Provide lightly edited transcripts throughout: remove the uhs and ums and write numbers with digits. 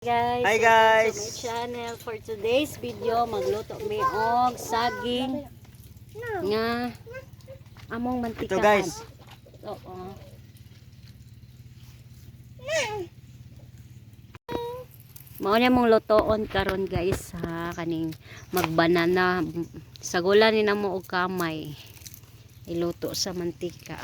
Guys, hi welcome guys. to my channel. For today's video, magluto mi og saging nga among mantika. Ito guys. Oo. Mao na mong lutoon karon guys ha, kaning magbanana. Sagulan ni namo og kamay. Iluto sa mantika.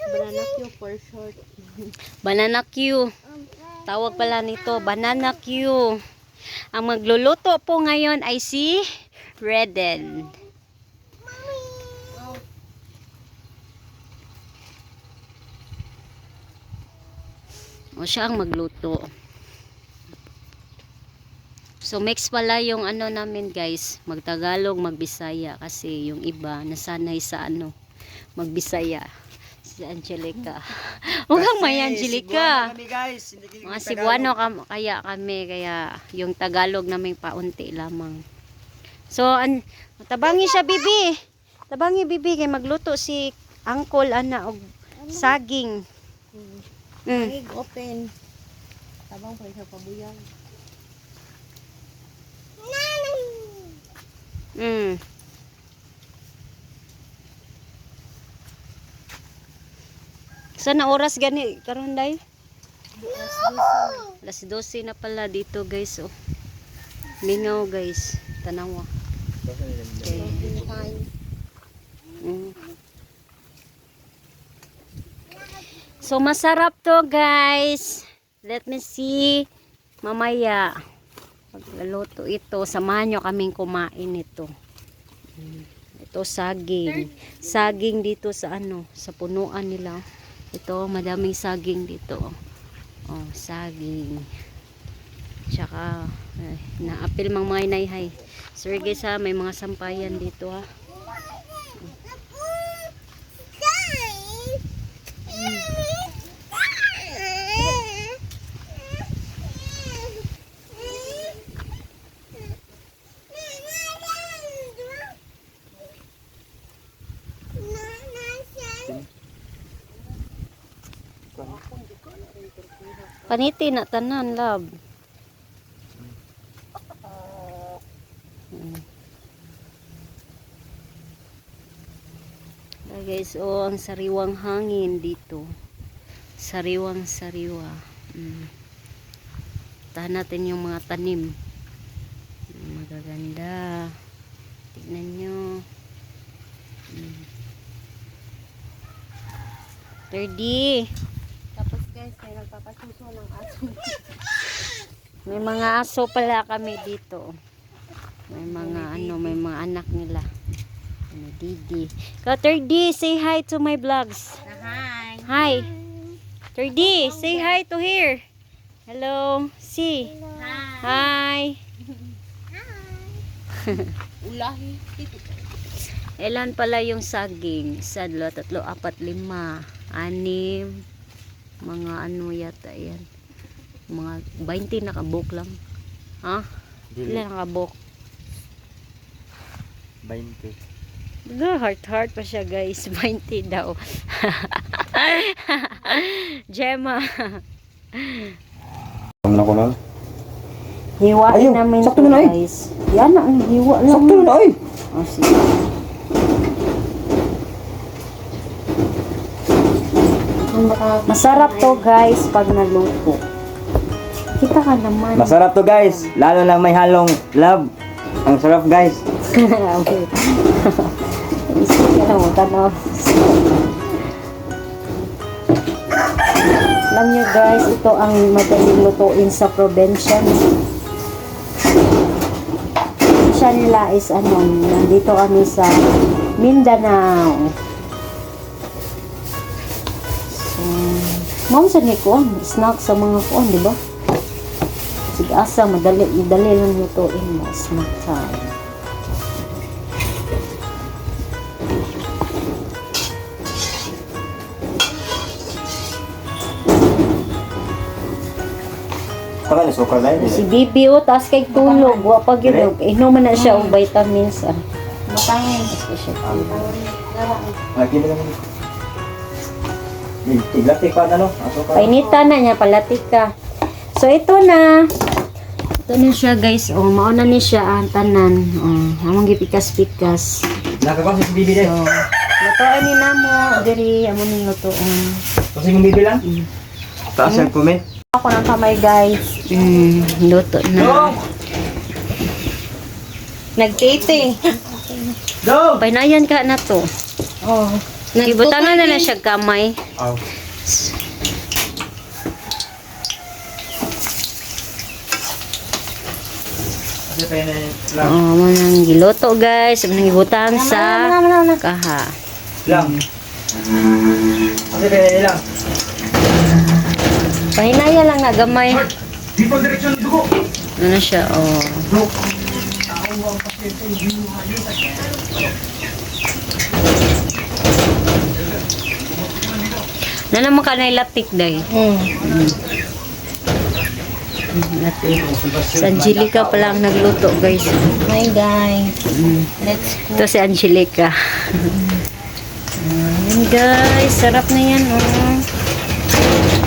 Banana Q for short. Banana Q. Tawag pala nito, banana Q. Ang magluluto po ngayon ay si Reden. O siya ang magluto. So mix pala yung ano namin guys, magtagalog, magbisaya kasi yung iba nasanay sa ano, magbisaya. Si Angelica. Huwag kang may Angelica. Kami guys. Mga Cebuano kaya kami, kaya yung Tagalog namin paunti lamang. So, tabangi siya bibi. Tabangi bibi kay magluto si Uncle ana og saging. Egg open. Tabang pa siya pabuyang. Sana oras gani karon day? Alas 12 na pala dito guys. Oh. Mingaw guys. Tanawa. Okay. So masarap to guys. Let me see. Mamaya pagluto ito, samahan nyo kaming kumain ito. Ito saging. Saging dito sa ano, sa punuan nila. Ito, madaming saging dito. Oh, saging. Tsaka, naapil mang mga inayhay. Sorry guys ha, may mga sampayan dito ha. Paniti na tanan, love. Guys, oh, ang sariwang hangin dito. Sariwang sariwa. Tahan natin yung mga tanim. Magaganda. Tignan nyo. 30. Tapos guys, may nagpapasuso ng aso. May mga aso pala kami dito. May mga ano, may mga anak nila. Ano, Didi. Ikaw, 30, say hi to my vlogs. Hi. Hi. 30, say hi to here. Hello. See. Hi. Ulahi. Ilan pala yung saging? 1, 2, 3, 4, 5, 6. Mga ano yata yan. Mga 20 nakabok lang. Ha? Ilan nakabok? 20. Heart pa siya guys. 20 daw. Gemma. Ano ko lang? Hiwain Ayun, namin sakto to na, guys. Yan ang hiwa lang. Sakto na ay. Oh, sige. Masarap to guys pag naluto. Kita ka naman. Masarap to guys. Lalo lang may halong love. Ang sarap guys. Okay. Isip ka na mo, tanaw. Alam nyo guys, ito ang madaling lutuin sa probinsya. Probinsya nila is ano, nandito kami sa Mindanao. So, mao sa ni kuan, snack sa mga kuan, di ba? Sige asa, madali lang lutuin mo, snack time. Taka ni sukar lang. Si Bibi o, taas kay tulog. Wa pa gyud. Inuman na siya og vitamins. Matangin. Taas siya tulog. Lagi na lang. Tiglatik pa na no. Asukar. Painita na niya, palatik ka. So, ito na. Ito na siya, guys. Oh, mauna ni siya ang tanan. Oh, among gipikas-pikas. Nakakasya si Bibi So, lutoan ni namo. Diri, amo ning lutoon. Kasi mong Bibi lang? Taas ang comment. Ako ng kamay, guys. Luto na. Nagtete. Go! Painayan ka na to. Oh. Ibutangan na siya kamay. Oh. Kasi pa lang. Oh, manang giluto, guys. Manang ibutang sa kaha. Lang. Kasi pa lang. Pahinaya lang na gamay. Dito ang direksyon ng dugo. Ano na siya, oh. Na naman ka na ilatik, day. Latik. Si Angelica pa lang nagluto, guys. Hi, guys. Let's go. Ito si Angelica. Ayan, guys. Sarap na yan, oh.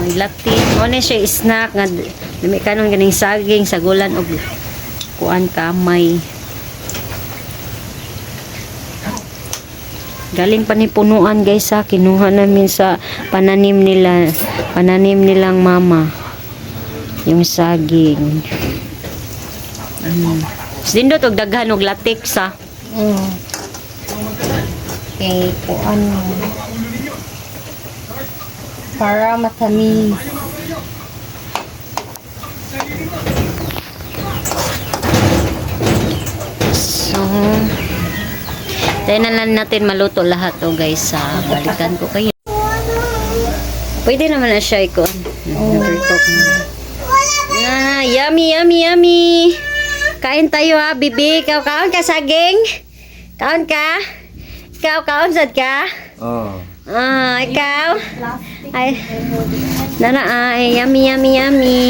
May latik. O na siya snack. Dami ka nung ganing saging, sagulan, o kuan kamay. Galing pa ni punuan, guys, ha. Kinuha namin sa pananim nilang mama. Yung saging. Sindot og daghan og latex, ha. Okay, kuan mo. Para matamis. So, tayo na lang natin maluto lahat, to, guys, ha. Balikan ko kayo. Pwede naman na siya ikon. Overcook na. Yummy, yummy, yummy. Kain tayo, ha, bibi. Kaon ka, saging? Kaon ka? Ikaw, kaon sad ka? Oh. Ikaw? Ay, ay, yummy, yummy, yummy.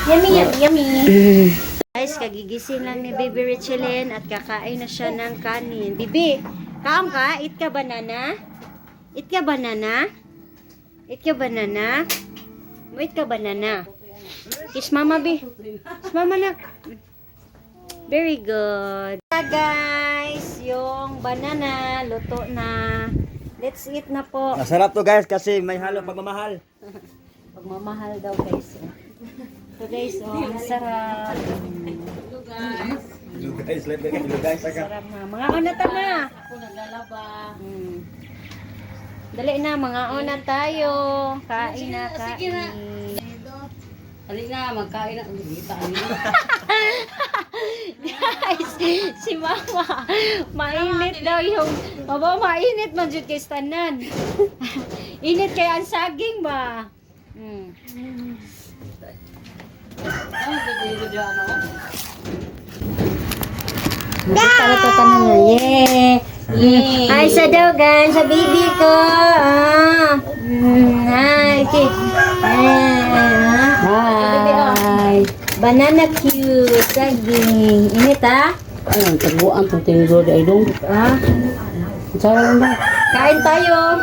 Yummy, yummy, yummy. Guys, kagigising lang ni Baby Richelin at kakain na siya ng kanin. Bibi, kaon ka? Eat ka banana? Eat ka banana? Eat ka banana? Eat ka banana? Kiss mama, Bi. Kiss mama na. Very good. Guys, yung banana, luto na. Let's eat na po. Masarap to, guys, kasi may halo pagmamahal. Pagmamahal daw, guys. So guys, ang sarap. Hello, guys. Live ka. Hello, guys. Sarap na. Mga onata na. Ako naglalaba. Dali na, mga ona tayo. Kain na, Sige na. kain. Dali na, magkain na. Guys, si mama, mainit daw yung, mama, mainit man dyan kay Stanan. Init kaya ang saging ba? Para to tanan na. Yay! Hi sa daw, guys, sa baby ko. Hi, okay. Hi. Banana cute, saging. Init, ha? Ayun, taguan itong tinuro di ay dong. Ha? Sarang ba? Kain tayo.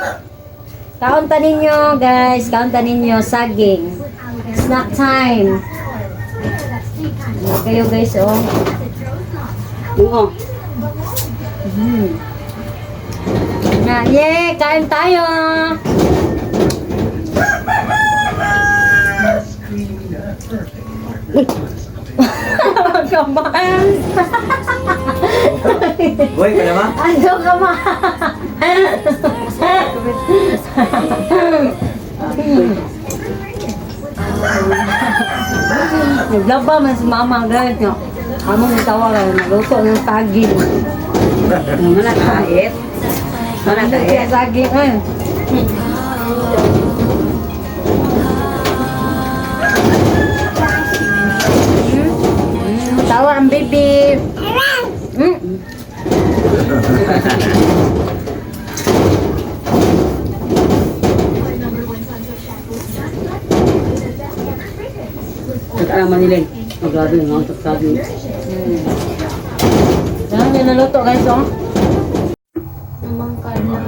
Kaunta ninyo, guys. Kaunta ninyo, saging. Snack time. Ano kayo, guys, oh. Oo. Yay! Kain tayo! Kaman! Boy, ka naman? Ando ka ma! Naglaba man si mama, guys. Amo ng tawaran, nagluto ng saging. Wala kahit. Wala kahit. Saging, eh. Tawa ang baby. Nag-araman nila. Magado yung mga sabi. Yan, nilaluto guys, oh. Namang ka na.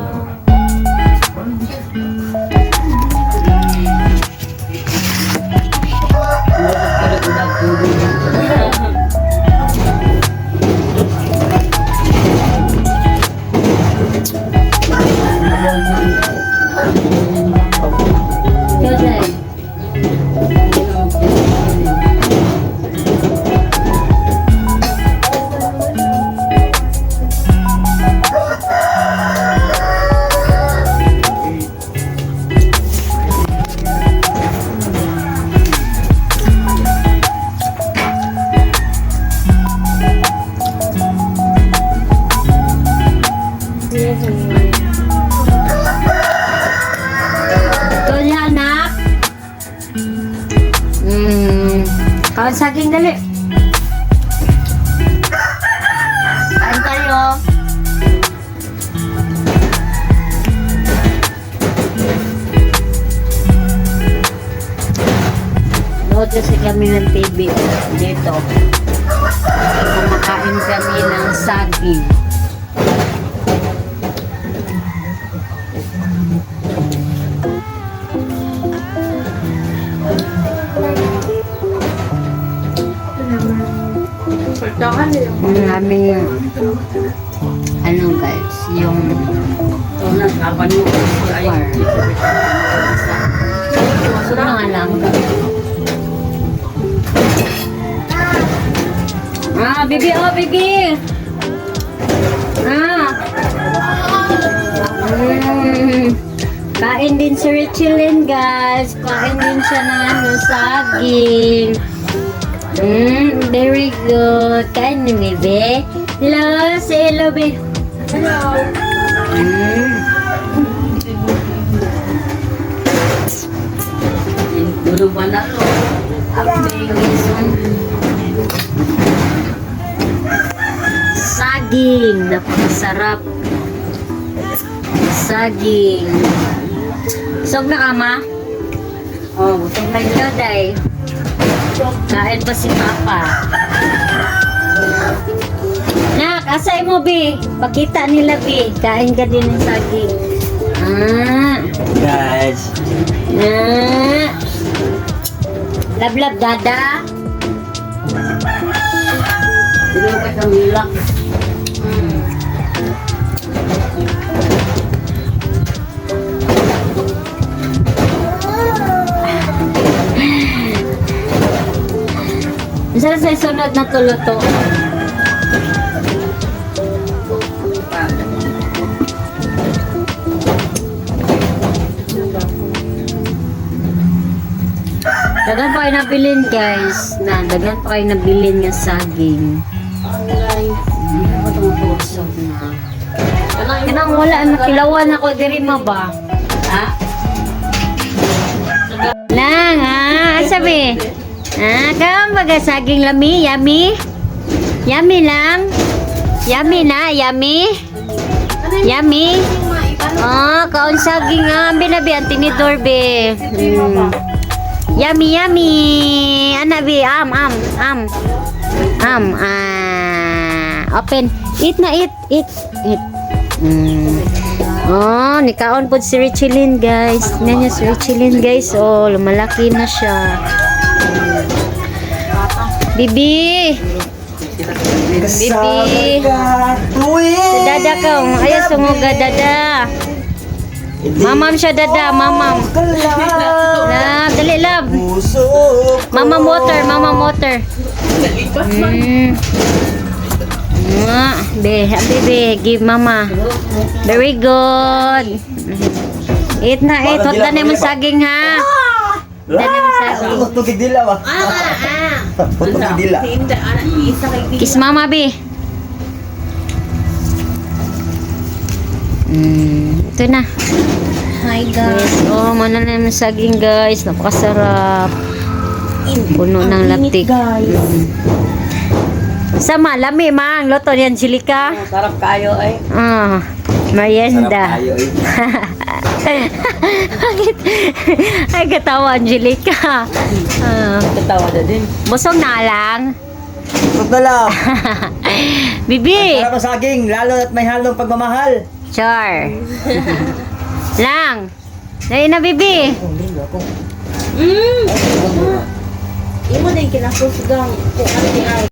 Kaon saging dali. Kain tayo. Nood kasi kami ng TV dito. Kumakain kami ng saging. Ang aming ano guys, yung ano nga lang. Bibi, oh, bibi. Kain din si Richelyn, guys. Kain din siya ng ano, saging. Very good. Kain ni bibi. Hello, say hello, bibi. Hello. Dulu mana lo? Saging, napakasarap. Saging. Sog na ka, ma? Oh, busog na yun, day. Kain pa si Papa. Nak, asay mo, Bi. Pakita nila, Bi. Kain ka din ng saging. Guys. Love, dada. Dulu ka sa milak. Saan sa sunod na tuluto? Dagan pa kayo nabilin, guys. Dagan pa kayo nabilin ng saging. Tumupusok na. Kanang wala, nakilawan ako diri mo ba? Ha? Lang, sabi. Kaon baga saging lami, yummy? Yummy lang? Yummy na, yummy? Yummy? Kaon saging binabi, ang tinidor, be. Yummy, yummy. Ana, be, open. Eat na, eat. Nikaon po si Richelyn, guys. Tingnan niyo si Richelyn, guys. Lumalaki na siya. Bibi. Bibi. Dada ka. Ayaw sunguga, dada. Mamam siya, dada. Mamam. Dali, love. Mamam water. Baby, give mama. Very good. Eat na, eat. Huwag na mo saging, ha? Huwag na mo saging. Tugig dila ba? Tugig dila. Kiss mama, be. Ito na. Hi, guys. Mana na yung saging, guys. Napakasarap. Puno ng laptik. Sama, lami, mang. Loto ni Angelica. Sarap kayo ay. Merienda. Ay, katawa, Angelica. Ketawa na din. Busog na lang. Huwag na lang. Bibi. Sarap ang saging, lalo at may halong pagmamahal. Char. Lang. Dahil na, Bibi. Imo din kinakusgang kung ano ni ay.